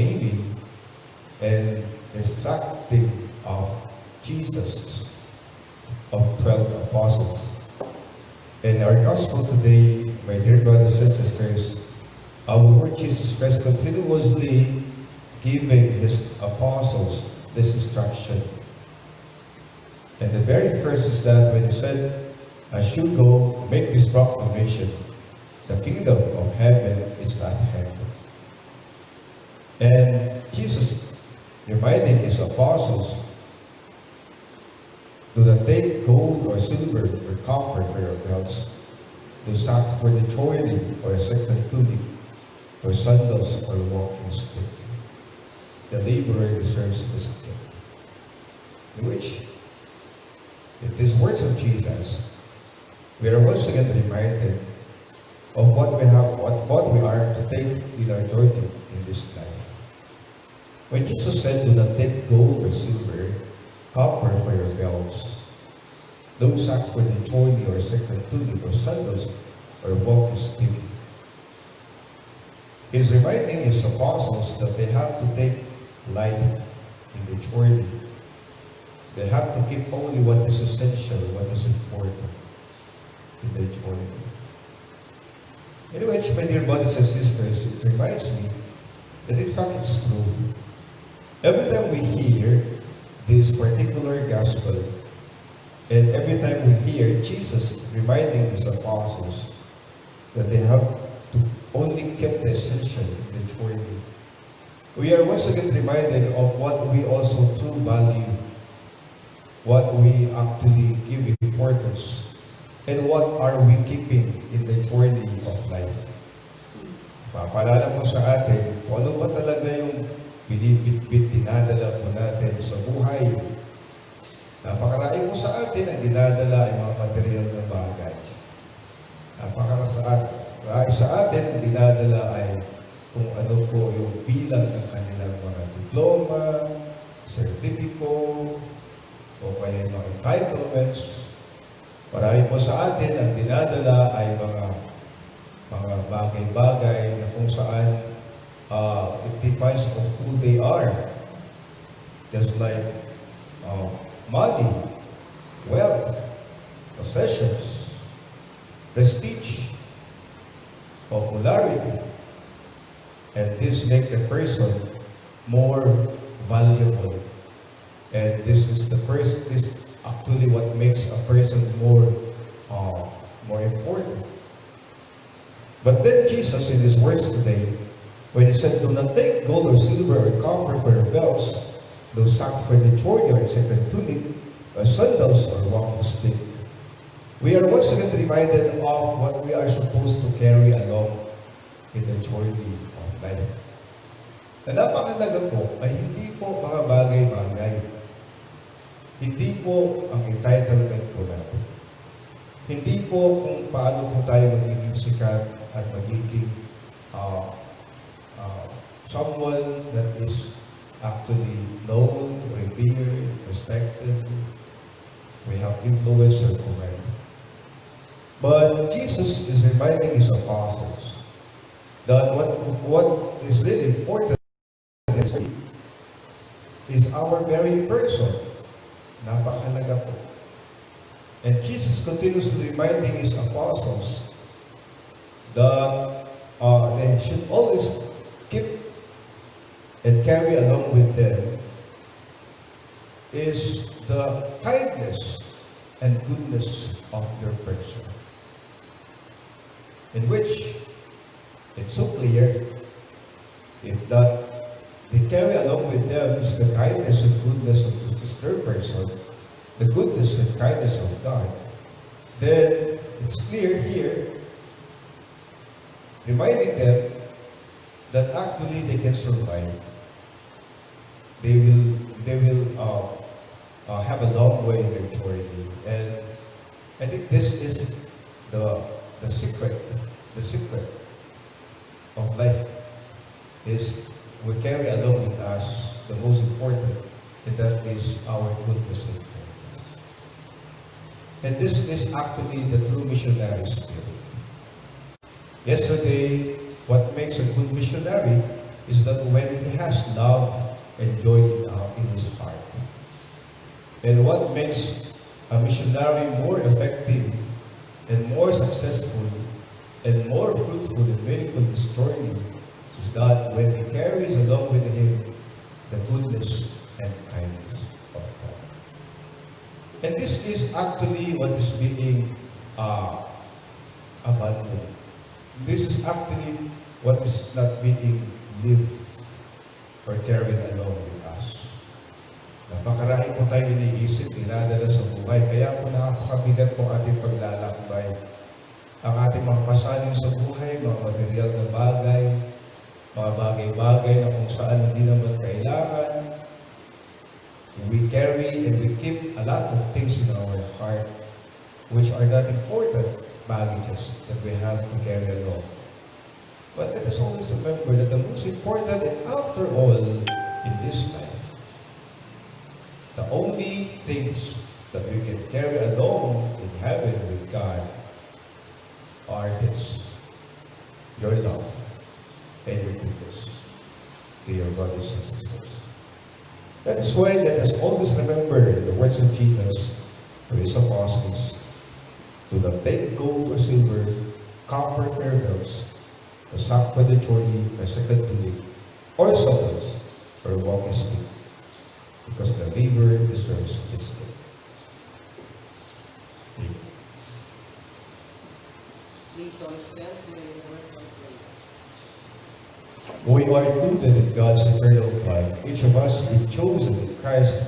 naming and instructing of Jesus of 12 apostles. In our gospel today, my dear brothers and sisters, our Lord Jesus Christ continuously giving His apostles this instruction. And the very first is that when He said, "As you go, make this proclamation, the kingdom of heaven is at hand." And Jesus reminding His apostles, "Do not take gold or silver or copper for your belts. Do not for the journey or a second tunic, or sandals or walking stick. The laborer deserves his gift." In which, with these words of Jesus, we are once again reminded of what we have, what we are to take in our journey in this life. When Jesus said, "Do not take gold or silver, copper for your belts, no socks for the journey or second tunic or sandals or walking stick," He's reminding His apostles that they have to take light in the journey. They have to keep only what is essential, what is important in the journey. In which, my dear brothers and sisters, it reminds me that in fact it's true. Every time we hear this particular gospel, and every time we hear Jesus reminding His apostles that they have to only keep the essential in the journey, we are once again reminded of what we also true value, what we actually give importance, and what are we keeping in the journey of life. Papaalala po sa atin kung ano ba talaga yung binibitbit, dinadala po natin sa buhay. Napakarami po sa atin ang dinadala ay mga material na bagay. Napakarami sa atin ang dinadala ay kung ano po yung bilang ng kanilang mga diploma, sertifiko, o kaya mga entitlements. Marami po sa atin ang dinadala ay mga bagay-bagay na kung saan it defines of who they are. Just like money, wealth, possessions, prestige, popularity, and this make the person more valuable. And this actually what makes a person more important. But then Jesus, in His words today, when He said, "Do not take gold or silver or copper for your belts, no socks for the journey or second tunic, or sandals or walking stick." We are once again reminded of what we are supposed to carry along in the journey of life. Na napakalaga po ay hindi po mga bagay-bagay. Hindi po ang entitlement po natin. Hindi po kung paano po tayo magiging sikat at magiging someone that is actually known, revered, respected. We have influence or command. But Jesus is reminding His apostles that what is really important is our very person. Napakalaga po. And Jesus continuously reminding His apostles that they should always keep and carry along with them is the kindness and goodness of their person. In which it's so clear if that they carry along with them is the kindness and goodness of their person, the goodness and kindness of God, then it's clear here, reminding them that actually they can survive. They will have a long way in their journey, and I think this is the secret of life is we carry along with us the most important, and that is our goodness and kindness. And this is actually the true missionary spirit. Yesterday, what makes a good missionary is that when he has love and joy in his heart. And what makes a missionary more effective and more successful and more fruitful and meaningful in his journey is that when he carries along with him the goodness and kindness of God. And this is actually what is being abandoned. This is actually what is not being lived or carried along with us. Napakarami po tayo iniisip, dinadala sa buhay. Kaya po nakakabigat po ating paglalakbay. Ang ating mga pasanin sa buhay, mga material na bagay, mga bagay-bagay na kung saan hindi naman kailangan. We carry and we keep a lot of things in our heart which are not important baggages that we have to carry along. But let us always remember that the most important, and after all, in this life, the only things that we can carry along in heaven with God are this: your love and your goodness to your brothers and sisters. That is why let us always remember the words of Jesus to his apostles: to the big gold or silver, copper fair bells, the sack for the journey, or second to live, or sandals, or walking stick, because the labor deserves his gift. Please all stand for the universal prayer. We are included in God's eternal plan. Each of us is chosen in Christ.